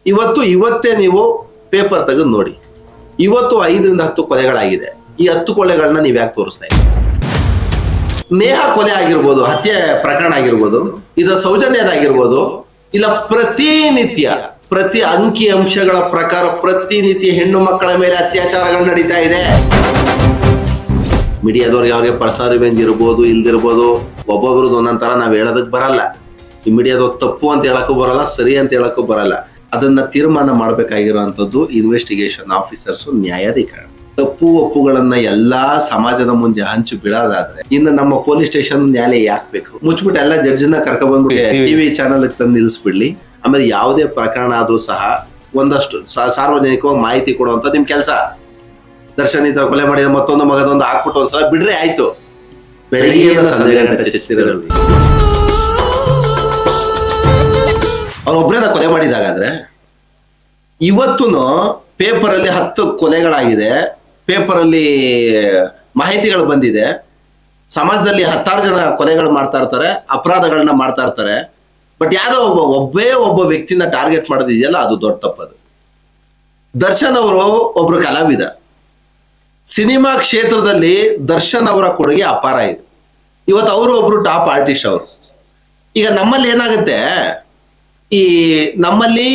ಇವತ್ತೇ ನೀವು ಪೇಪರ್ ತೆಗೆದು ನೋಡಿ. ಇವತ್ತು 5ರಿಂದ 10 ಕೊಲೆಗಳಾಗಿದೆ. ಈ 10 ಕೊಲೆಗಳನ್ನ ನೀವು ಯಾಕೆ ತೋರಿಸ್ತಾ ಇಲ್ಲ? ನೇಹ ಕೊಲೆ ಆಗಿರ್ಬೋದು, ಹತ್ಯೆ ಪ್ರಕರಣ ಆಗಿರ್ಬೋದು, ಇದು ಸೌಜನ್ಯದಾಗಿರ್ಬೋದು, ಇಲ್ಲ ಪ್ರತಿ ಅಂಕಿ ಅಂಶಗಳ ಪ್ರಕಾರ ಪ್ರತಿನಿತ್ಯ ಹೆಣ್ಣು ಮಕ್ಕಳ ಮೇಲೆ ಅತ್ಯಾಚಾರಗಳು ನಡೀತಾ ಇದೆ. ಮೀಡಿಯಾದವ್ರಿಗೆ ಅವ್ರಿಗೆ ಪರ್ಸನಲ್ ರಿವೆಂಜ್ ಇರ್ಬೋದು, ಇಲ್ದಿರ್ಬೋದು, ಒಬ್ಬೊಬ್ರದ್ದು ಒಂದೊಂಥರ ನಾವು ಹೇಳೋದಕ್ಕೆ ಬರಲ್ಲ. ಈ ಮೀಡಿಯಾದವ್ರು ತಪ್ಪು ಅಂತ ಹೇಳಕ್ಕೂ ಬರಲ್ಲ, ಸರಿ ಅಂತ ಹೇಳಕ್ಕೂ ಬರಲ್ಲ. ಅದನ್ನ ತೀರ್ಮಾನ ಮಾಡಬೇಕಾಗಿರುವಂಥದ್ದು ಇನ್ವೆಸ್ಟಿಗೇಷನ್ ಆಫೀಸರ್ಸು, ನ್ಯಾಯಾಧಿಕರಣ. ತಪ್ಪು ಒಪ್ಪುಗಳನ್ನ ಎಲ್ಲಾ ಸಮಾಜದ ಮುಂದೆ ಹಂಚು ಬಿಡೋದಾದ್ರೆ ಇನ್ನು ನಮ್ಮ ಪೊಲೀಸ್ ಸ್ಟೇಷನ್ ನ್ಯಾಯಾಲಯ ಯಾಕೆ ಬೇಕು? ಮುಚ್ಚಿಬಿಟ್ಟು ಎಲ್ಲ ಜಡ್ಜನ್ನ ಕರ್ಕೊಂಡ್ಬಂದ್ಬಿಟ್ಟು ಟಿವಿ ಚಾನಲ್ ತಂದು ನಿಲ್ಲಿಸ್ಬಿಡ್ಲಿ. ಆಮೇಲೆ ಯಾವುದೇ ಪ್ರಕರಣ ಆದ್ರೂ ಸಹ ಒಂದಷ್ಟು ಸಾರ್ವಜನಿಕವಾಗಿ ಮಾಹಿತಿ ಕೊಡುವಂತ ನಿಮ್ ಕೆಲಸ. ದರ್ಶನ್ ಈ ತರ ಕೊಲೆ ಮಾಡಿದ ಮತ್ತೊಂದು ಮಗದೊಂದು ಹಾಕ್ಬಿಟ್ಟು ಒಂದ್ಸಲ ಬಿಡ್ರೆ ಆಯ್ತು. ಬೆಳಿಗ್ಗೆ ಸಂಜೆ ಗಂಟೆ ಚರ್ಚಿಸಿದ್ರಲ್ಲಿ ಅವ್ರೊಬ್ರೇನ ಕೊಲೆ ಮಾಡಿದಾಗಾದ್ರೆ ಇವತ್ತು ಪೇಪರ್ ಅಲ್ಲಿ 10 ಕೊಲೆಗಳಾಗಿದೆ, ಪೇಪರ್ ಅಲ್ಲಿ ಮಾಹಿತಿಗಳು ಬಂದಿದೆ, ಸಮಾಜದಲ್ಲಿ 10 ಜನ ಕೊಲೆಗಳು ಮಾಡ್ತಾ ಇರ್ತಾರೆ, ಅಪರಾಧಗಳನ್ನ ಮಾಡ್ತಾ ಇರ್ತಾರೆ. ಬಟ್ ಯಾವ್ದೋ ಒಬ್ಬ ವ್ಯಕ್ತಿನ ಟಾರ್ಗೆಟ್ ಮಾಡೋದಿದೆಯಲ್ಲ, ಅದು ದೊಡ್ಡ ತಪ್ಪದು. ದರ್ಶನ್ ಅವರು ಒಬ್ರು ಕಲಾವಿದ. ಸಿನಿಮಾ ಕ್ಷೇತ್ರದಲ್ಲಿ ದರ್ಶನ್ ಅವರ ಕೊಡುಗೆ ಅಪಾರ ಇದೆ. ಇವತ್ತು ಅವರು ಒಬ್ರು ಟಾಪ್ ಆರ್ಟಿಸ್ಟ್ ಅವರು. ಈಗ ನಮ್ಮಲ್ಲಿ ಏನಾಗುತ್ತೆ, ಈ ನಮ್ಮಲ್ಲಿ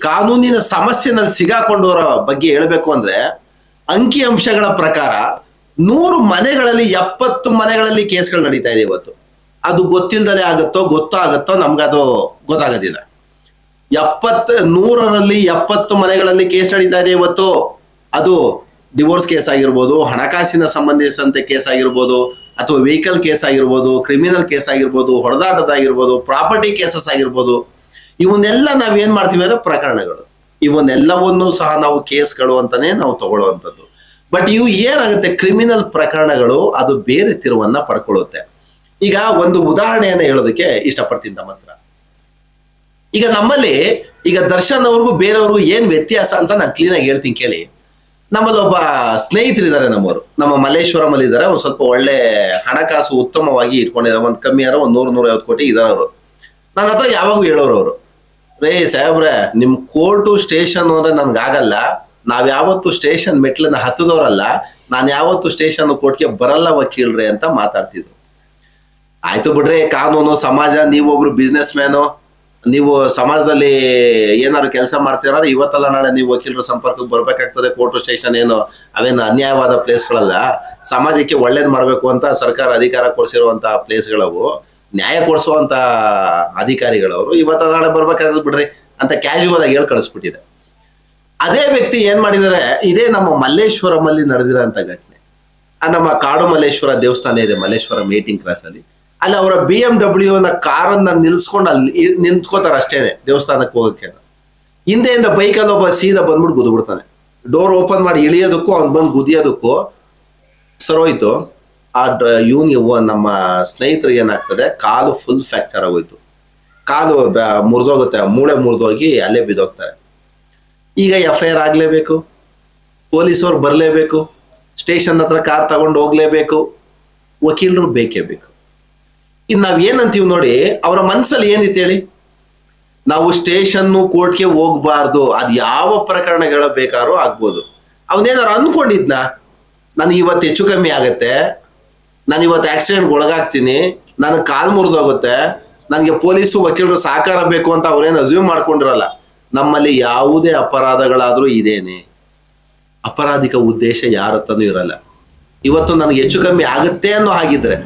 ಕಾನೂನಿನ ಸಮಸ್ಯೆನಲ್ಲಿ ಸಿಗಾಕೊಂಡವರ ಬಗ್ಗೆ ಹೇಳ್ಬೇಕು ಅಂದ್ರೆ, ಅಂಕಿ ಅಂಶಗಳ ಪ್ರಕಾರ 100 ಮನೆಗಳಲ್ಲಿ 70 ಮನೆಗಳಲ್ಲಿ ಕೇಸ್ಗಳು ನಡೀತಾ ಇದೆ ಇವತ್ತು. ಅದು ಗೊತ್ತಿಲ್ದಲೇ ಗೊತ್ತಾಗುತ್ತೋ ನಮ್ಗದು ಗೊತ್ತಾಗೋದಿಲ್ಲ. 100ರಲ್ಲಿ 70 ಮನೆಗಳಲ್ಲಿ ಕೇಸ್ ನಡೀತಾ ಇದೆ ಇವತ್ತು. ಅದು ಡಿವೋರ್ಸ್ ಕೇಸ್ ಆಗಿರ್ಬೋದು, ಹಣಕಾಸಿನ ಸಂಬಂಧಿಸಿದಂತೆ ಕೇಸ್ ಆಗಿರ್ಬೋದು, ಅಥವಾ ವೆಹಿಕಲ್ ಕೇಸ್ ಆಗಿರ್ಬೋದು, ಕ್ರಿಮಿನಲ್ ಕೇಸ್ ಆಗಿರ್ಬೋದು, ಹೊಡೆದಾಟದಾಗಿರ್ಬೋದು, ಪ್ರಾಪರ್ಟಿ ಕೇಸಸ್ ಆಗಿರ್ಬೋದು. ಇವನ್ನೆಲ್ಲ ನಾವೇನ್ ಮಾಡ್ತೀವಿ ಅಂದ್ರೆ ಪ್ರಕರಣಗಳು. ಇವನ್ನೆಲ್ಲವನ್ನೂ ಸಹ ನಾವು ಕೇಸ್ಗಳು ಅಂತಾನೆ ನಾವು ತಗೊಳ್ಳುವಂಥದ್ದು. ಬಟ್ ಇವು ಏನಾಗುತ್ತೆ, ಕ್ರಿಮಿನಲ್ ಪ್ರಕರಣಗಳು ಅದು ಬೇರೆ ತಿರುವನ್ನ ಪಡ್ಕೊಳ್ಳುತ್ತೆ. ಈಗ ಒಂದು ಉದಾಹರಣೆಯನ್ನ ಹೇಳೋದಕ್ಕೆ ಇಷ್ಟಪಡ್ತೀನಿ ನಮ್ಮ ಹತ್ರ. ಈಗ ನಮ್ಮಲ್ಲಿ ಈಗ ದರ್ಶನ್ ಅವ್ರಿಗೂ ಬೇರೆಯವ್ರಿಗೂ ಏನ್ ವ್ಯತ್ಯಾಸ ಅಂತ ನಾನು ಕ್ಲೀನಾಗಿ ಹೇಳ್ತೀನಿ ಕೇಳಿ. ನಮ್ಮಲ್ಲಿ ಒಬ್ಬ ಸ್ನೇಹಿತರಿದ್ದಾರೆ, ನಮ್ಮ ಮಲ್ಲೇಶ್ವರಂ ಅಲ್ಲಿ ಇದ್ದಾರೆ. ಒಂದ್ ಸ್ವಲ್ಪ ಒಳ್ಳೆ ಹಣಕಾಸು ಉತ್ತಮವಾಗಿ ಇಟ್ಕೊಂಡಿದ್ದಾರೆ. ಒಂದ್ ಕಮ್ಮಿ ಆದ್ರೆ 100-150 ಕೋಟಿ ಇದಾರೆ ಅವರು. ನನ್ನ ಹತ್ರ ಯಾವಾಗೂ ಹೇಳೋರು ಅವರು, ರೇ ಸಾಹೇಬ್ರೆ, ನಿಮ್ ಕೋರ್ಟು ಸ್ಟೇಷನ್ ಅಂದ್ರೆ ನನ್ಗಾಗಲ್ಲ, ನಾವ್ ಯಾವತ್ತು ಸ್ಟೇಷನ್ ಮೆಟ್ಲನ್ನ ಹತ್ತದವ್ರಲ್ಲ, ನಾನು ಯಾವತ್ತು ಸ್ಟೇಷನ್ ಕೋರ್ಟ್ಗೆ ಬರಲ್ಲ ವಕೀಲ್ರೆ ಅಂತ ಮಾತಾಡ್ತಿದ್ರು. ಆಯ್ತು ಬಿಡ್ರಿ, ಕಾನೂನು ಸಮಾಜ, ನೀವೊಬ್ರು ಬಿಸ್ನೆಸ್ ಮ್ಯಾನು, ನೀವು ಸಮಾಜದಲ್ಲಿ ಏನಾದ್ರು ಕೆಲಸ ಮಾಡ್ತೀರ, ಇವತ್ತಲ್ಲ ನಾಳೆ ನೀವು ವಕೀಲರ ಸಂಪರ್ಕಕ್ಕೆ ಬರ್ಬೇಕಾಗ್ತದೆ. ಕೋರ್ಟ್ ಸ್ಟೇಷನ್ ಏನು ಅವೇನು ಅನ್ಯಾಯವಾದ ಪ್ಲೇಸ್ಗಳಲ್ಲ. ಸಮಾಜಕ್ಕೆ ಒಳ್ಳೇದ್ ಮಾಡ್ಬೇಕು ಅಂತ ಸರ್ಕಾರ ಅಧಿಕಾರ ಕೊಡಿಸಿರುವಂತ ಪ್ಲೇಸ್ಗಳವು, ನ್ಯಾಯ ಕೊಡಿಸುವಂತ ಅಧಿಕಾರಿಗಳವರು ಇವತ್ತ ನಾಳೆ ಬರ್ಬೇಕಾದ್ರೆ ಬಿಡ್ರಿ ಅಂತ ಕ್ಯಾಶುವಲ್ ಆಗಿ ಹೇಳಿ ಕಳಿಸ್ಬಿಟ್ಟಿದೆ. ಅದೇ ವ್ಯಕ್ತಿ ಏನ್ ಮಾಡಿದರೆ, ಇದೇ ನಮ್ಮ ಮಲ್ಲೇಶ್ವರಂ ಅಲ್ಲಿ ನಡೆದಿರೋಂಥ ಘಟನೆ. ನಮ್ಮ ಕಾಡು ಮಲ್ಲೇಶ್ವರ ದೇವಸ್ಥಾನ ಇದೆ ಮಲ್ಲೇಶ್ವರಂ 18 ಕ್ರಾಸ್ ಅಲ್ಲಿ. ಅಲ್ಲಿ ಅವರ BMW ಕಾರನ್ನ ನಿಲ್ಸ್ಕೊಂಡು ಅಲ್ಲಿ ನಿಂತ್ಕೋತಾರೆ ಅಷ್ಟೇನೆ ದೇವಸ್ಥಾನಕ್ಕೆ ಹೋಗಕ್ಕೆ. ಹಿಂದೆಯಿಂದ ಬೈಕಲ್ಲಿ ಒಬ್ಬ ಸೀದಾ ಬಂದ್ಬಿಟ್ಟು ಗುದ್ಬಿಡ್ತಾನೆ. ಡೋರ್ ಓಪನ್ ಮಾಡಿ ಇಳಿಯೋದಕ್ಕೂ ಅವ್ನು ಬಂದು ಗುದಿಯೋದಕ್ಕೂ ಸರೋಯ್ತು. ನಮ್ಮ ಸ್ನೇಹಿತರಿಗೆ ಏನಾಗ್ತದೆ, ಕಾಲು ಫುಲ್ ಫ್ರಾಕ್ಚರ್ ಆಗೋಯ್ತು. ಕಾಲು ಮುರಿದೋಗುತ್ತೆ, ಮೂಳೆ ಮುರಿದೋಗಿ ಅಲ್ಲೇ ಬಿದ್ದೋಗ್ತಾರೆ. ಈಗ FIR ಆಗ್ಲೇಬೇಕು, ಪೊಲೀಸವ್ರು ಬರಲೇಬೇಕು, ಸ್ಟೇಷನ್ ಹತ್ರ ಕಾರ್ ತಗೊಂಡು ಹೋಗ್ಲೇಬೇಕು, ವಕೀಲರು ಬೇಕೇ ಬೇಕು. ಇನ್ನು ನಾವ್ ಏನಂತೀವಿ ನೋಡಿ, ಅವರ ಮನ್ಸಲ್ಲಿ ಏನಿತ್ತು ಹೇಳಿ, ನಾವು ಸ್ಟೇಷನ್ನು ಕೋರ್ಟ್ಗೆ ಹೋಗ್ಬಾರ್ದು, ಅದು ಯಾವ ಪ್ರಕರಣಗಳ ಬೇಕಾದ್ರೂ ಆಗ್ಬೋದು. ಅವನೇನಾರು ಅನ್ಕೊಂಡಿದ್ನ, ನನಗೆ ಇವತ್ತು ಹೆಚ್ಚು ಕಮ್ಮಿ ಆಗತ್ತೆ, ನಾನು ಇವತ್ತು ಆಕ್ಸಿಡೆಂಟ್ಗೆ ಒಳಗಾಗ್ತೀನಿ, ನನಗೆ ಕಾಲು ಮುರಿದೋಗುತ್ತೆ, ನನಗೆ ಪೊಲೀಸು ವಕೀಲರು ಸಹಕಾರ ಬೇಕು ಅಂತ ಅವ್ರೇನು ಅಸ್ಯೂಮ್ ಮಾಡ್ಕೊಂಡಿರಲ್ಲ. ನಮ್ಮಲ್ಲಿ ಯಾವುದೇ ಅಪರಾಧಗಳಾದ್ರೂ ಇದೇನೆ, ಅಪರಾಧಿಕ ಉದ್ದೇಶ ಯಾರತ್ತನೂ ಇರಲ್ಲ. ಇವತ್ತು ನನಗೆ ಹೆಚ್ಚು ಕಮ್ಮಿ ಆಗುತ್ತೆ ಅನ್ನೋ ಹಾಗಿದ್ರೆ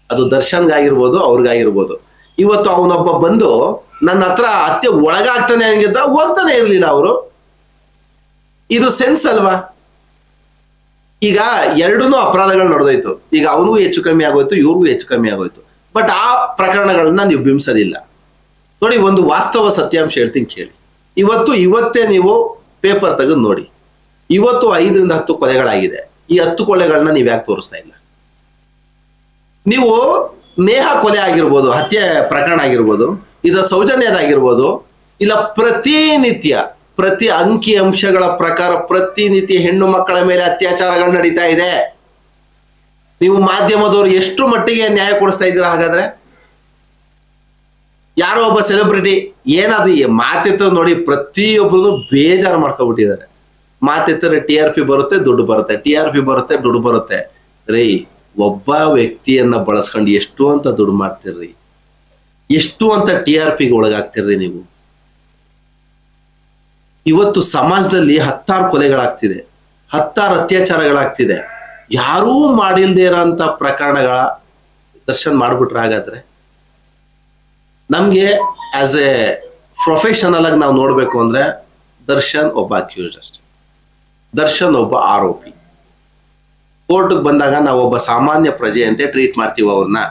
ಅದು ದರ್ಶನ್ಗಾಗಿರ್ಬೋದು, ಅವ್ರಿಗಾಗಿರ್ಬೋದು. ಇವತ್ತು ಅವನೊಬ್ಬ ಬಂದು ನನ್ನ ಹತ್ರ ಹತ್ಯೆ ಒಳಗಾಗ್ತಾನೆ ಹಂಗಿದ್ದ, ಹೋಗ್ತಾನೆ ಇರ್ಲಿಲ್ಲ ಅವರು. ಇದು ಸೆನ್ಸ್ ಅಲ್ವಾ? ಈಗ ಎರಡೂ ಅಪರಾಧಗಳು ನಡೆದೋಯ್ತು. ಈಗ ಅವನಿಗೂ ಹೆಚ್ಚು ಕಮ್ಮಿ ಆಗೋಯ್ತು, ಇವ್ರಿಗೂ ಹೆಚ್ಚು ಕಮ್ಮಿ ಆಗೋಯ್ತು. ಬಟ್ ಆ ಪ್ರಕರಣಗಳನ್ನ ನೀವು ಬಿಂಬಿಸೋದಿಲ್ಲ ನೋಡಿ. ಒಂದು ವಾಸ್ತವ ಸತ್ಯಾಂಶ ಹೇಳ್ತೀನಿ ಕೇಳಿ. ಇವತ್ತೇ ನೀವು ಪೇಪರ್ ತೆಗೆದು ನೋಡಿ. 5ರಿಂದ 10 ಕೊಲೆಗಳಾಗಿದೆ. ಈ 10 ಕೊಲೆಗಳನ್ನ ನೀವು ಯಾಕೆ ತೋರಿಸ್ತಾ ಇಲ್ಲ? ನೀವು ನೇಹ ಕೊಲೆ ಆಗಿರ್ಬೋದು, ಹತ್ಯೆ ಪ್ರಕರಣ ಆಗಿರ್ಬೋದು, ಇದು ಸೌಜನ್ಯದಾಗಿರ್ಬೋದು, ಇಲ್ಲ ಪ್ರತಿ ಅಂಕಿ ಅಂಶಗಳ ಪ್ರಕಾರ ಪ್ರತಿನಿತ್ಯ ಹೆಣ್ಣು ಮಕ್ಕಳ ಮೇಲೆ ಅತ್ಯಾಚಾರಗಳು ನಡೀತಾ ಇದೆ. ನೀವು ಮಾಧ್ಯಮದವರು ಎಷ್ಟು ಮಟ್ಟಿಗೆ ನ್ಯಾಯ ಕೊಡಿಸ್ತಾ ಇದ್ದೀರಾ ಹಾಗಾದ್ರೆ? ಯಾರೋ ಒಬ್ಬ ಸೆಲೆಬ್ರಿಟಿ ಏನಾದ್ರು ಮಾತೆತ್ತರು ನೋಡಿ ಪ್ರತಿಯೊಬ್ಬರು ಬೇಜಾರು ಮಾಡ್ಕೊಬಿಟ್ಟಿದ್ದಾರೆ. ಮಾತೆತ್ತರೆ TRP ಬರುತ್ತೆ, ದುಡ್ಡು ಬರುತ್ತೆ, TRP ಬರುತ್ತೆ, ದುಡ್ಡು ಬರುತ್ತೆ. ರೀ, ಒಬ್ಬ ವ್ಯಕ್ತಿಯನ್ನ ಬಳಸ್ಕೊಂಡು ಎಷ್ಟು ಅಂತ ದುಡ್ಡು ಮಾಡ್ತಿರ್ರಿ, ಎಷ್ಟು ಅಂತ TRPಗೆ ಒಳಗಾಗ್ತಿರ್ರಿ ನೀವು. ಇವತ್ತು ಸಮಾಜದಲ್ಲಿ 10 ಕೊಲೆಗಳಾಗ್ತಿದೆ, 10 ಅತ್ಯಾಚಾರಗಳಾಗ್ತಿದೆ. ಯಾರೂ ಮಾಡಿಲ್ದೇ ಇರೋಂಥ ಪ್ರಕರಣಗಳ ದರ್ಶನ್ ಮಾಡ್ಬಿಟ್ರೆ ಹಾಗಾದ್ರೆ ನಮ್ಗೆ ಆಸ್ ಎ ಪ್ರೊಫೆಷನಲ್ ಆಗಿ ನಾವು ನೋಡ್ಬೇಕು ಅಂದ್ರೆ ದರ್ಶನ್ ಒಬ್ಬ ಅಕ್ಯೂಸ್ಡ್ ಅಷ್ಟೇ, ದರ್ಶನ್ ಒಬ್ಬ ಆರೋಪಿ. ಕೋರ್ಟ್ಗೆ ಬಂದಾಗ ನಾವು ಒಬ್ಬ ಸಾಮಾನ್ಯ ಪ್ರಜೆ ಅಂತೆ ಟ್ರೀಟ್ ಮಾಡ್ತೀವಿ ಅವ್ರನ್ನ.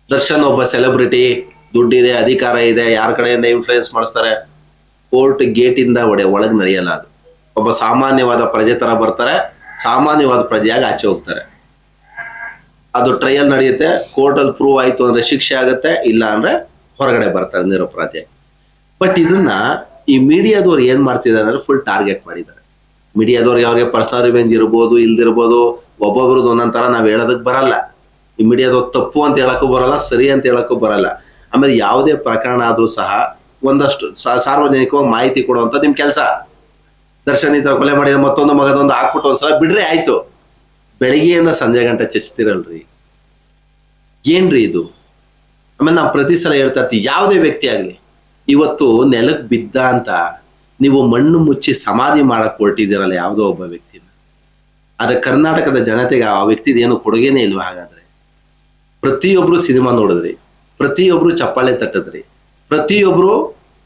ದರ್ಶನ್ ಒಬ್ಬ ಸೆಲೆಬ್ರಿಟಿ, ದುಡ್ಡಿದೆ, ಅಧಿಕಾರ ಇದೆ, ಯಾರ ಕಡೆಯಿಂದ ಇನ್ಫ್ಲೂಯೆನ್ಸ್ ಮಾಡಿಸ್ತಾರೆ, ಕೋರ್ಟ್ ಗೇಟಿಂದ ಒಳಗೆ ನಡೆಯಲ್ಲ. ಅದು ಒಬ್ಬ ಸಾಮಾನ್ಯವಾದ ಪ್ರಜೆ ತರ ಬರ್ತಾರೆ, ಸಾಮಾನ್ಯವಾದ ಪ್ರಜೆಯಾಗಿ ಆಚೆ ಹೋಗ್ತಾರೆ. ಅದು ಟ್ರಯಲ್ ನಡೆಯುತ್ತೆ, ಕೋರ್ಟಲ್ಲಿ ಪ್ರೂವ್ ಆಯ್ತು ಅಂದ್ರೆ ಶಿಕ್ಷೆ ಆಗುತ್ತೆ, ಇಲ್ಲ ಅಂದ್ರೆ ಹೊರಗಡೆ ಬರ್ತಾರೆ ನಿರಪರಾಧಿ. ಬಟ್ ಇದನ್ನ ಈ ಮೀಡಿಯಾದವ್ರು ಏನ್ ಮಾಡ್ತಿದ್ದಾರೆ ಅಂದ್ರೆ ಫುಲ್ ಟಾರ್ಗೆಟ್ ಮಾಡಿದ್ದಾರೆ. ಮೀಡಿಯಾದವ್ರಿಗೆ ಅವ್ರಿಗೆ ಪರ್ಸನಲ್ ರಿವೆಂಜ್ ಇರ್ಬೋದು, ಇಲ್ದಿರ್ಬೋದು, ಒಬ್ಬೊಬ್ರದ್ದು ಒಂದೊಂದ್ ತರ ನಾವ್ ಹೇಳೋದಕ್ ಬರಲ್ಲ. ಈ ಮೀಡಿಯಾದವ್ರು ತಪ್ಪು ಅಂತ ಹೇಳಕ್ಕೂ ಬರಲ್ಲ, ಸರಿ ಅಂತ ಹೇಳಕ್ಕೂ ಬರಲ್ಲ. ಆಮೇಲೆ ಯಾವುದೇ ಪ್ರಕರಣ ಆದ್ರೂ ಸಹ ಒಂದಷ್ಟು ಸಾರ್ವಜನಿಕವಾಗಿ ಮಾಹಿತಿ ಕೊಡುವಂತ ನಿಮ್ ಕೆಲಸ. ದರ್ಶನ್ ಈ ತರ ಕೊಲೆ ಮಾಡಿದ ಮತ್ತೊಂದು ಮಗದೊಂದು ಹಾಕ್ಬಿಟ್ಟು ಒಂದ್ಸಲ ಬಿಡ್ರೆ ಆಯ್ತು. ಬೆಳಿಗ್ಗೆಯಿಂದ ಸಂಜೆ ಗಂಟೆ ಚಚ್ತಿರಲ್ರಿ, ಏನ್ರಿ ಇದು? ಆಮೇಲೆ ನಾವು ಪ್ರತಿ ಸಲ ಹೇಳ್ತಾ ಇರ್ತೀವಿ, ಯಾವುದೇ ವ್ಯಕ್ತಿ ಆಗ್ಲಿ ಇವತ್ತು ನೆಲಕ್ಕೆ ಬಿದ್ದ ಅಂತ ನೀವು ಮಣ್ಣು ಮುಚ್ಚಿ ಸಮಾಧಿ ಮಾಡಕ್ ಹೊರಟಿದ್ದೀರಲ್ಲ ಯಾವುದೋ ಒಬ್ಬ ವ್ಯಕ್ತಿನ, ಆದ್ರೆ ಕರ್ನಾಟಕದ ಜನತೆಗೆ ಆ ವ್ಯಕ್ತಿದ ಏನು ಕೊಡುಗೆನೇ ಇಲ್ವಾ? ಹಾಗಾದ್ರೆ ಪ್ರತಿಯೊಬ್ರು ಸಿನಿಮಾ ನೋಡಿದ್ರಿ, ಪ್ರತಿಯೊಬ್ರು ಚಪ್ಪಾಳೆ ತಟ್ಟಿದ್ರಿ, ಪ್ರತಿಯೊಬ್ರು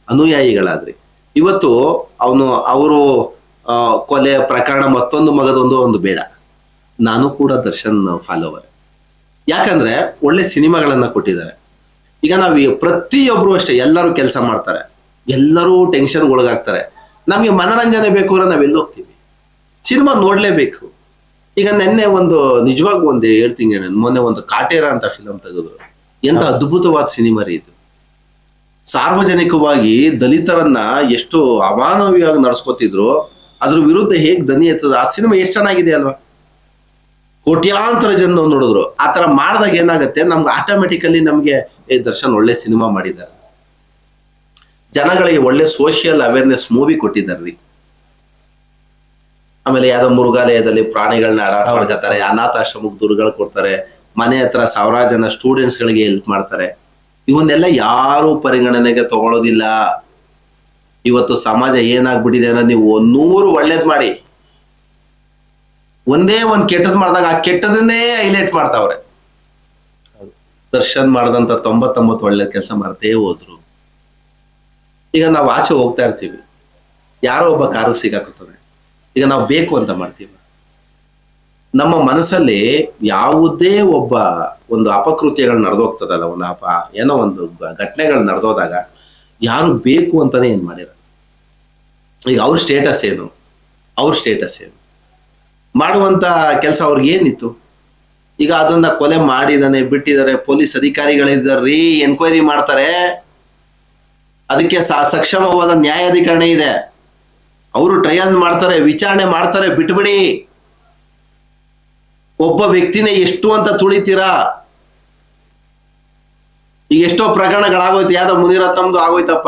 ಅನುಯಾಯಿಗಳಾದ್ರಿ. ಇವತ್ತು ಅವರು ಕೊಲೆ ಪ್ರಕರಣ ಮತ್ತೊಂದು ಮಗದೊಂದು ಒಂದು ಬೇಡ, ನಾನು ಕೂಡ ದರ್ಶನ್ ಫಾಲೋವರ್. ಯಾಕಂದ್ರೆ ಒಳ್ಳೆ ಸಿನಿಮಾಗಳನ್ನ ಕೊಟ್ಟಿದ್ದಾರೆ. ಈಗ ನಾವು ಪ್ರತಿಯೊಬ್ರು ಅಷ್ಟೇ, ಎಲ್ಲರೂ ಕೆಲಸ ಮಾಡ್ತಾರೆ, ಎಲ್ಲರೂ ಟೆನ್ಷನ್ ಒಳಗಾಗ್ತಾರೆ. ನಮ್ಗೆ ಮನರಂಜನೆ ಬೇಕು ಅಂದ್ರೆ ನಾವೆಲ್ಲಿ ಹೋಗ್ತೀವಿ? ಸಿನಿಮಾ ನೋಡ್ಲೇಬೇಕು. ಈಗ ನೆನ್ನೆ ನಿಜವಾಗ್ ಹೇಳ್ತೀನಿ, ಮೊನ್ನೆ ಒಂದು ಕಾಟೇರ ಅಂತ ಫಿಲಂ ತೆಗೆದ್ರು. ಎಂತ ಅದ್ಭುತವಾದ ಸಿನಿಮಾ ರೀ ಇದು. ಸಾರ್ವಜನಿಕವಾಗಿ ದಲಿತರನ್ನ ಎಷ್ಟು ಅಮಾನವೀಯವಾಗಿ ನಡ್ಸ್ಕೊತಿದ್ರು, ಅದ್ರ ವಿರುದ್ಧ ಹೇಗ್ ದನಿ ಎತ್ತದ. ಆ ಸಿನಿಮಾ ಎಷ್ಟು ಚೆನ್ನಾಗಿದೆ ಅಲ್ವಾ? ಕೋಟ್ಯಾಂತರ ಜನ ನೋಡಿದ್ರು. ಆ ತರ ಮಾಡಿದಾಗ ಏನಾಗುತ್ತೆ, ನಮ್ಗೆ ಆಟೋಮೆಟಿಕಲಿ ನಮ್ಗೆ ದರ್ಶನ್ ಒಳ್ಳೆ ಸಿನಿಮಾ ಮಾಡಿದ್ದಾರೆ, ಜನಗಳಿಗೆ ಒಳ್ಳೆ ಸೋಷಿಯಲ್ ಅವೇರ್ನೆಸ್ ಮೂವಿ ಕೊಟ್ಟಿದ್ದಾರ್ರಿ. ಆಮೇಲೆ ಯಾವ್ದೋ ಮೃಗಾಲಯದಲ್ಲಿ ಪ್ರಾಣಿಗಳನ್ನ ಆಡ್ಕೊಳ್ತಾರೆ, ಅನಾಥಾಶ್ರಮಕ್ಕೆ ದುಡ್ಡುಗಳು ಕೊಡ್ತಾರೆ, ಮನೆ ಹತ್ರ ಸಾವಿರಾರು ಜನ ಸ್ಟೂಡೆಂಟ್ಸ್ ಗಳಿಗೆ ಹೆಲ್ಪ್ ಮಾಡ್ತಾರೆ. ಇವನ್ನೆಲ್ಲ ಯಾರು ಪರಿಗಣನೆಗೆ ತಗೊಳ್ಳೋದಿಲ್ಲ. ಇವತ್ತು ಸಮಾಜ ಏನಾಗ್ಬಿಟ್ಟಿದೆ ಅಂದ್ರೆ, ನೀವು 100 ಒಳ್ಳೇದ್ ಮಾಡಿ ಒಂದೇ ಒಂದ್ ಕೆಟ್ಟದ್ ಮಾಡಿದಾಗ ಆ ಕೆಟ್ಟದನ್ನೇ ಹೈಲೈಟ್ ಮಾಡ್ತಾವ್ರೆ. ದರ್ಶನ್ ಮಾಡಿದಂತ 99 ಒಳ್ಳೆ ಕೆಲಸ ಮಾಡ್ತೇ ಹೋದ್ರು. ಈಗ ನಾವು ಆಚೆ ಹೋಗ್ತಾ ಇರ್ತೀವಿ, ಯಾರೋ ಒಬ್ಬ ಕಾರು ಸಿಗಾಕುತ್ತದೆ, ಈಗ ನಾವು ಬೇಕು ಅಂತ ಮಾಡ್ತೀವಿ. ನಮ್ಮ ಮನಸ್ಸಲ್ಲಿ ಯಾವುದೇ ಒಂದು ಅಪಕೃತ್ಯಗಳು ನಡೆದೋಗ್ತದಲ್ಲ, ಏನೋ ಒಂದು ಘಟನೆಗಳು ನಡೆದೋದಾಗ ಯಾರು ಬೇಕು ಅಂತಾನೆ ಏನ್ ಮಾಡಿರ. ಈಗ ಅವ್ರ ಸ್ಟೇಟಸ್ ಏನು, ಮಾಡುವಂತ ಕೆಲಸ ಅವ್ರಿಗೆ ಏನಿತ್ತು? ಈಗ ಅದನ್ನ ಕೊಲೆ ಮಾಡಿದಾನೆ, ಬಿಟ್ಟಿದ್ದಾರೆ, ಪೊಲೀಸ್ ಅಧಿಕಾರಿಗಳಿದ್ದಾರ್ರಿ, ಎನ್ಕ್ವೈರಿ ಮಾಡ್ತಾರೆ, ಅದಕ್ಕೆ ಸಕ್ಷಮವಾದ ನ್ಯಾಯಾಧಿಕರಣ ಇದೆ, ಅವರು ಟ್ರಯಲ್ ಮಾಡ್ತಾರೆ, ವಿಚಾರಣೆ ಮಾಡ್ತಾರೆ, ಬಿಟ್ಬಿಡಿ. ಒಬ್ಬ ವ್ಯಕ್ತಿನೇ ಎಷ್ಟು ಅಂತ ತುಳಿತೀರಾ? ಈಗ ಎಷ್ಟೋ ಪ್ರಕರಣಗಳಾಗೋಯ್ತು. ಯಾವ್ದೋ ಮುನಿರತ್ನಮ್ದು ಆಗೋಯ್ತಪ್ಪ,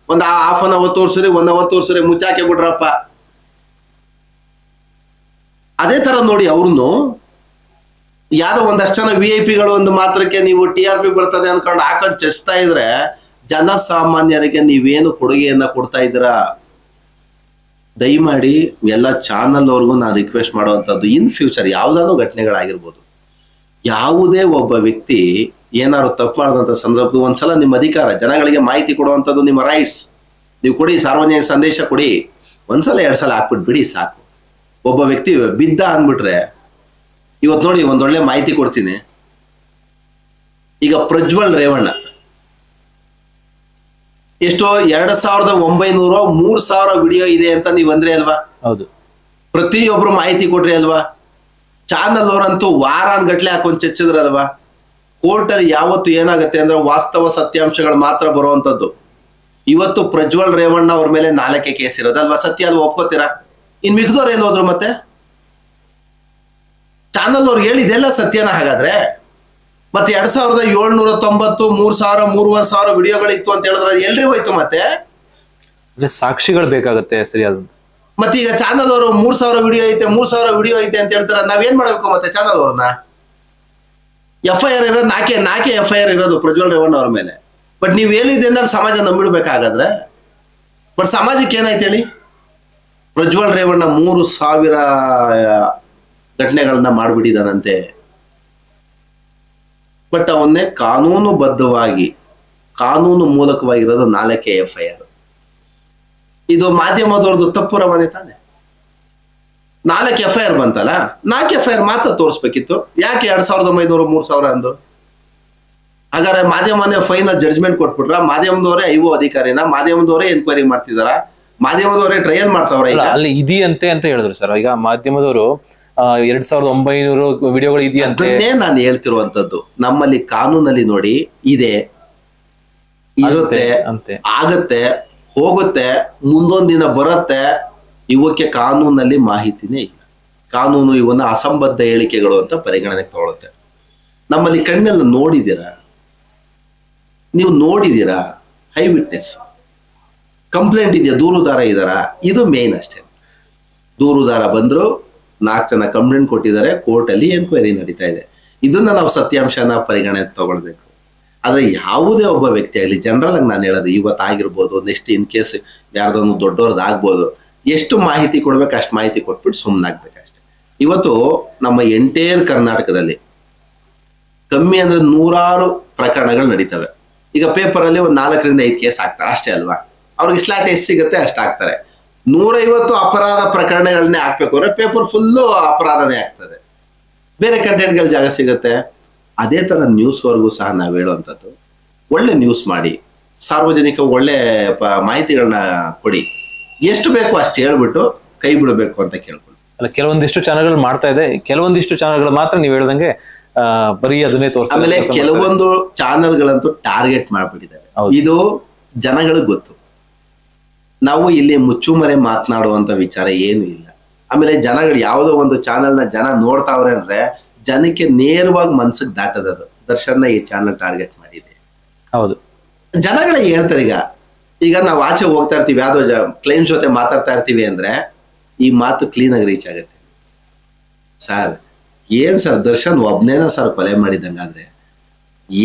ಒಂದು ಹಾಫ್ ಅನ್ ಅವರ್ ತೋರ್ಸ್ರಿ, 1 ಅವರ್ ತೋರ್ಸ್ರಿ, ಮುಚ್ಚಾಕೆ ಬಿಡ್ರಪ್ಪ. ಅದೇ ತರ ನೋಡಿ, ಅವ್ರನ್ನು ಯಾವ್ದೋ ಒಂದಷ್ಟು ಜನ VIP ಒಂದು ಮಾತ್ರಕ್ಕೆ ನೀವು TRP ಬರ್ತದೆ ಅನ್ಕೊಂಡು ಹಾಕೊಂಡು ಚಸ್ತಾ ಇದ್ರೆ, ಜನಸಾಮಾನ್ಯರಿಗೆ ನೀವೇನು ಕೊಡುಗೆಯನ್ನ ಕೊಡ್ತಾ ಇದ್ದೀರಾ? ದಯಮಾಡಿ ಎಲ್ಲ ಚಾನಲ್ ಅವ್ರಿಗೂ ನಾನು ರಿಕ್ವೆಸ್ಟ್ ಮಾಡುವಂಥದ್ದು, ಇನ್ ಫ್ಯೂಚರ್ ಯಾವ್ದಾದ್ರು ಘಟನೆಗಳಾಗಿರ್ಬೋದು, ಯಾವುದೇ ಒಬ್ಬ ವ್ಯಕ್ತಿ ಏನಾದ್ರು ತಪ್ಪು ಮಾಡಿದಂಥ ಸಂದರ್ಭದ ಒಂದ್ಸಲ ನಿಮ್ಮ ಅಧಿಕಾರ, ಜನಗಳಿಗೆ ಮಾಹಿತಿ ಕೊಡುವಂಥದ್ದು ನಿಮ್ಮ ರೈಟ್ಸ್, ನೀವು ಕೊಡಿ, ಸಾರ್ವಜನಿಕ ಸಂದೇಶ ಕೊಡಿ. ಒಂದ್ಸಲ 2 ಸಲ ಹಾಕ್ಬಿಟ್ಟು ಬಿಡಿ, ಸಾಕು. ಒಬ್ಬ ವ್ಯಕ್ತಿ ಬಿದ್ದ ಅಂದ್ಬಿಟ್ರೆ, ಇವತ್ತು ನೋಡಿ ಒಂದೊಳ್ಳೆ ಮಾಹಿತಿ ಕೊಡ್ತೀನಿ. ಈಗ ಪ್ರಜ್ವಲ್ ರೇವಣ್ಣ ಎಷ್ಟೋ 2900 3000 ವಿಡಿಯೋ ಇದೆ ಅಂತ ನೀವ್ ಅಂದ್ರೆ ಅಲ್ವಾ? ಹೌದು. ಪ್ರತಿಯೊಬ್ರು ಮಾಹಿತಿ ಕೊಟ್ರಿ ಅಲ್ವಾ? ಚಾನಲ್ ಅವರಂತೂ ವಾರಾನ್ಗಟ್ಲೆ ಹಾಕೊಂಡ್ ಚಚ್ಚಿದ್ರಲ್ವಾ? ಕೋರ್ಟಲ್ಲಿ ಯಾವತ್ತು ಏನಾಗುತ್ತೆ ಅಂದ್ರೆ ವಾಸ್ತವ ಸತ್ಯಾಂಶಗಳು ಮಾತ್ರ ಬರುವಂತದ್ದು. ಇವತ್ತು ಪ್ರಜ್ವಲ್ ರೇವಣ್ಣ ಅವ್ರ ಮೇಲೆ 4 ಕೇಸ್ ಇರೋದಲ್ವಾ? ಸತ್ಯ ಅದು ಒಪ್ಕೋತೀರಾ? ಇನ್ ಮಿಗ್ದವ್ರು ಏನ್ ಹೋದ್ರು ಮತ್ತೆ? ಚಾನಲ್ ಅವ್ರಿಗೆ ಹೇಳಿದೆಲ್ಲ ಸತ್ಯನ ಹಾಗಾದ್ರೆ? ಮತ್ತೆ 2790 3000 3500 ವಿಡಿಯೋಗಳಿತ್ತು ಅಂತ ಹೇಳಿದ್ರೆ ಎಲ್ರಿಗೂ ಹೋಯ್ತು. ಮತ್ತೆ ಸಾಕ್ಷಿಗಳು ಬೇಕಾಗುತ್ತೆ ಸರಿಯಾದ. ಮತ್ತೆ ಈಗ ಚಾನಲ್ ಅವರು 3000 ವಿಡಿಯೋ ಐತೆ 3000 ವಿಡಿಯೋ ಐತೆ ಅಂತ ಹೇಳ್ತಾರೆ, ನಾವೇನ್ ಮಾಡ್ಬೇಕು ಮತ್ತೆ ಚಾನಲ್ ಅವ್ರನ್ನ? FIR ಇರೋದು ನಾಲ್ಕೆ FIR ಇರೋದು ಪ್ರಜ್ವಲ್ ರೇವಣ್ಣ ಅವ್ರ ಮೇಲೆ. ಬಟ್ ನೀವ್ ಹೇಳಿದೆ ಅಂದ್ರೆ ಸಮಾಜ ನಂಬಿಡ್ಬೇಕಾಗಾದ್ರೆ, ಬಟ್ ಸಮಾಜಕ್ಕೆ ಏನಾಯ್ತು ಹೇಳಿ? ಪ್ರಜ್ವಲ್ ರೇವಣ್ಣ 3000 ಘಟನೆಗಳನ್ನ ಮಾಡ್ಬಿಟ್ಟಿದಾನಂತೆ. ಬಟ್ ಅವನ್ನೇ ಕಾನೂನುಬದ್ಧವಾಗಿ ಕಾನೂನು ಮೂಲಕವಾಗಿರೋದು 4 FIR. ಇದು ಮಾಧ್ಯಮದವ್ರದ್ದು ತಪ್ಪು ರವಾನೆ ತಾನೆ. 4 FIR ಬಂತಲ್ಲ, 4 FIR ಮಾತ್ರ ತೋರಿಸ್ಬೇಕಿತ್ತು. ಯಾಕೆ 2500 3000 ಅಂದ್ರು? ಹಾಗಾದ್ರೆ ಮಾಧ್ಯಮನೇ ಫೈನಲ್ ಜಡ್ಜ್ಮೆಂಟ್ ಕೊಟ್ಬಿಟ್ರ? ಮಾಧ್ಯಮದವರೇ IO ಅಧಿಕಾರಿನ? ಮಾಧ್ಯಮದವರೇ ಎನ್ಕ್ವೈರಿ ಮಾಡ್ತಿದಾರ? ಮಾಧ್ಯಮದವರೇ ಟ್ರಯಲ್ ಮಾಡ್ತಾವ್ರ? ಈಗ ಅಲ್ಲಿ ಇದೆಯಂತೆ ಅಂತ ಹೇಳಿದ್ರು ಸರ್. ಈಗ ಮಾಧ್ಯಮದವರು 2900 ವಿಡಿಯೋಗಳು ಇದೆಯಂತೆ. ನಾನು ಹೇಳ್ತಿರುವಂತದ್ದು ನಮ್ಮಲ್ಲಿ ಕಾನೂನಲ್ಲಿ ನೋಡಿ ಇದೆ, ಇರುತ್ತೆ, ಆಗತ್ತೆ, ಹೋಗುತ್ತೆ, ಮುಂದೊಂದ್ ದಿನ ಬರುತ್ತೆ. ಇವಕ್ಕೆ ಕಾನೂನಲ್ಲಿ ಮಾಹಿತಿನೇ ಇಲ್ಲ. ಕಾನೂನು ಇವನ್ನ ಅಸಂಬದ್ಧ ಹೇಳಿಕೆಗಳು ಅಂತ ಪರಿಗಣನೆಗೆ ತಗೊಳುತ್ತೆ. ನಮ್ಮಲ್ಲಿ ಕಣ್ಣೆಲ್ಲ ನೋಡಿದ್ದೀರಾ? ನೀವು ನೋಡಿದ್ದೀರಾ? ಹೈ ವಿಟ್ನೆಸ್ ಕಂಪ್ಲೇಂಟ್ ಇದೆಯಾ? ದೂರುದಾರ ಇದಾರ? ಇದು ಮೇನ್ ಅಷ್ಟೇ. ದೂರುದಾರ ಬಂದ್ರು, 4 ಜನ ಕಂಪ್ಲೇಂಟ್ ಕೊಟ್ಟಿದ್ದಾರೆ, ಕೋರ್ಟಲ್ಲಿ ಎನ್ಕ್ವೈರಿ ನಡೀತಾ ಇದೆ. ಇದನ್ನ ನಾವು ಸತ್ಯಾಂಶನ ಪರಿಗಣನೆ ತಗೊಳ್ಬೇಕು. ಆದ್ರೆ ಯಾವುದೇ ಒಬ್ಬ ವ್ಯಕ್ತಿ ಆಗಲಿ, ಜನರಲ್ ಆಗಿ ನಾನು ಹೇಳೋದು, ಇವತ್ತಾಗಿರ್ಬೋದು, ನೆಕ್ಸ್ಟ್ ಇನ್ ಕೇಸ್ ಯಾರ್ದೊಂದು ದೊಡ್ಡವ್ರದ್ದು ಆಗ್ಬೋದು, ಎಷ್ಟು ಮಾಹಿತಿ ಕೊಡ್ಬೇಕು ಅಷ್ಟು ಮಾಹಿತಿ ಕೊಟ್ಬಿಟ್ಟು ಸುಮ್ಮನಾಗ್ಬೇಕಷ್ಟೆ. ಇವತ್ತು ನಮ್ಮ ಎಂಟೈರ್ ಕರ್ನಾಟಕದಲ್ಲಿ ಕಮ್ಮಿ ಅಂದ್ರೆ 100 ಪ್ರಕರಣಗಳು ನಡೀತವೆ. ಈಗ ಪೇಪರಲ್ಲಿ ಒಂದು 4ರಿಂದ 5 ಕೇಸ್ ಹಾಕ್ತಾರೆ ಅಷ್ಟೇ ಅಲ್ವಾ? ಅವ್ರಿಗೆ ಸ್ಲಾಟ್ ಎಷ್ಟು ಸಿಗುತ್ತೆ ಅಷ್ಟು ಹಾಕ್ತಾರೆ. 150 ಅಪರಾಧ ಪ್ರಕರಣಗಳನ್ನೇ ಹಾಕ್ಬೇಕು ಅಂದ್ರೆ ಪೇಪರ್ ಫುಲ್ಲು ಅಪರಾಧನೇ ಆಗ್ತದೆ. ಬೇರೆ ಕಂಟೆಂಟ್ಗಳ ಜಾಗ ಸಿಗುತ್ತೆ. ಅದೇ ತರ ನ್ಯೂಸ್ವರೆಗೂ ಸಹ ನಾವು ಹೇಳುವಂಥದ್ದು, ಒಳ್ಳೆ ನ್ಯೂಸ್ ಮಾಡಿ, ಸಾರ್ವಜನಿಕ ಒಳ್ಳೆ ಮಾಹಿತಿಗಳನ್ನ ಕೊಡಿ. ಎಷ್ಟು ಬೇಕು ಅಷ್ಟು ಹೇಳ್ಬಿಟ್ಟು ಕೈ ಬಿಡಬೇಕು ಅಂತ ಕೇಳ್ಕೊಂಡು. ಅಲ್ಲ, ಕೆಲವೊಂದಿಷ್ಟು ಚಾನೆಲ್ಗಳು ಮಾಡ್ತಾ ಇದೆ, ಕೆಲವೊಂದಿಷ್ಟು ಚಾನೆಲ್ಗಳು ಮಾತ್ರ ನೀವು ಹೇಳ್ದಂಗೆ ಬರೀ ಅದನ್ನೇ ತೋರಿಸ್ತಾರೆ. ಆಮೇಲೆ ಕೆಲವೊಂದು ಚಾನೆಲ್ಗಳಂತೂ ಟಾರ್ಗೆಟ್ ಮಾಡ್ಬಿಟ್ಟಿದ್ದಾರೆ. ಇದು ಜನಗಳಿಗೆ ಗೊತ್ತು. ನಾವು ಇಲ್ಲಿ ಮುಚ್ಚುಮರೆ ಮಾತನಾಡುವಂತ ವಿಚಾರ ಏನು ಇಲ್ಲ. ಆಮೇಲೆ ಜನಗಳು ಯಾವುದೋ ಒಂದು ಚಾನೆಲ್ನ ಜನ ನೋಡ್ತಾವ್ರೆ ಅಂದ್ರೆ ಜನಕ್ಕೆ ನೇರವಾಗಿ ಮನ್ಸಿಗೆ ದಾಟದದು. ದರ್ಶನ್ನ ಈ ಚಾನೆಲ್ ಟಾರ್ಗೆಟ್ ಮಾಡಿದೆ. ಹೌದು, ಜನಗಳೇ ಹೇಳ್ತಾರೆ. ಈಗ ನಾವು ಆಚೆ ಹೋಗ್ತಾ ಇರ್ತೀವಿ, ಯಾವ್ದೋ ಕ್ಲೈಂಟ್ ಜೊತೆ ಮಾತಾಡ್ತಾ ಇರ್ತೀವಿ ಅಂದ್ರೆ ಈ ಮಾತು ಕ್ಲೀನ್ ಆಗಿ ರೀಚ್ ಆಗುತ್ತೆ. ಸರ್ ಏನ್ ಸರ್ ದರ್ಶನ್ ಒಬ್ನೇನ ಸರ್ ಕೊಲೆ ಮಾಡಿದಂಗಾದ್ರೆ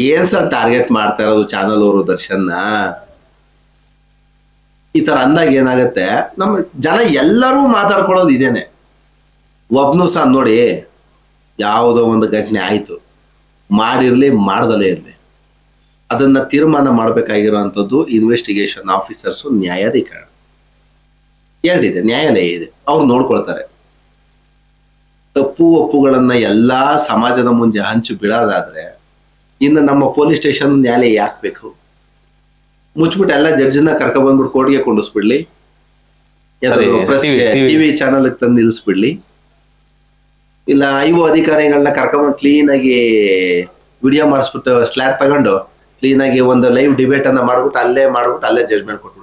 ಏನ್ ಸರ್ ಟಾರ್ಗೆಟ್ ಮಾಡ್ತಾ ಇರೋದು ಚಾನಲ್ ಅವರು ದರ್ಶನ್ನ? ಈ ತರ ಅಂದಾಗ ಏನಾಗುತ್ತೆ, ನಮ್ಮ ಜನ ಎಲ್ಲರೂ ಮಾತಾಡ್ಕೊಳ್ಳೋದು ಇದೇನೆ. ಒಬ್ನು ಸಹ ನೋಡಿ, ಯಾವುದೋ ಒಂದು ಘಟನೆ ಆಯ್ತು, ಮಾಡಿರ್ಲಿ ಮಾಡ್ದಲೇ ಇರ್ಲಿ, ಅದನ್ನ ತೀರ್ಮಾನ ಮಾಡ್ಬೇಕಾಗಿರುವಂಥದ್ದು ಇನ್ವೆಸ್ಟಿಗೇಷನ್ ಆಫೀಸರ್ಸು, ನ್ಯಾಯಾಧಿಕರಣ. ಎರಡಿದೆ, ನ್ಯಾಯಾಲಯ ಇದೆ, ಅವ್ರು ನೋಡ್ಕೊಳ್ತಾರೆ. ತಪ್ಪು ಒಪ್ಪುಗಳನ್ನ ಎಲ್ಲಾ ಸಮಾಜದ ಮುಂದೆ ಹಂಚು ಬಿಡೋದಾದ್ರೆ ಇನ್ನು ನಮ್ಮ ಪೊಲೀಸ್ ಸ್ಟೇಷನ್ ನ್ಯಾಯಾಲಯ ಯಾಕೆ ಬೇಕು? ಮುಚ್ಬಿಟ್ಟು ಎಲ್ಲ ಜಡ್ಜನ್ನ ಕರ್ಕೊಂಡ್ ಬಂದ್ಬಿಟ್ಟು ಕೋರ್ಟ್ಗೆ ಕೊಂಡಿಸ್ಬಿಡ್ಲಿ, ಪ್ರೆಸ್ ಟಿವಿ ಚಾನಲ್ ತಂದು ನಿಲ್ಲಿಸ್ಬಿಡ್ಲಿ, ಇಲ್ಲ IO ಅಧಿಕಾರಿಗಳನ್ನ ಕರ್ಕೊಂಡ್ಬಂದು ಕ್ಲೀನ್ ಆಗಿ ವಿಡಿಯೋ ಮಾಡಿಸ್ಬಿಟ್ಟು ಸ್ಲಾಟ್ ತಗೊಂಡು ಕ್ಲೀನ್ ಆಗಿ ಒಂದು ಲೈವ್ ಡಿಬೇಟ್ ಅನ್ನ ಮಾಡ್ಬಿಟ್ಟು ಅಲ್ಲೇ ಜಡ್ಜ್ಮೆಂಟ್ ಕೊಟ್ಬಿಟ್ಟು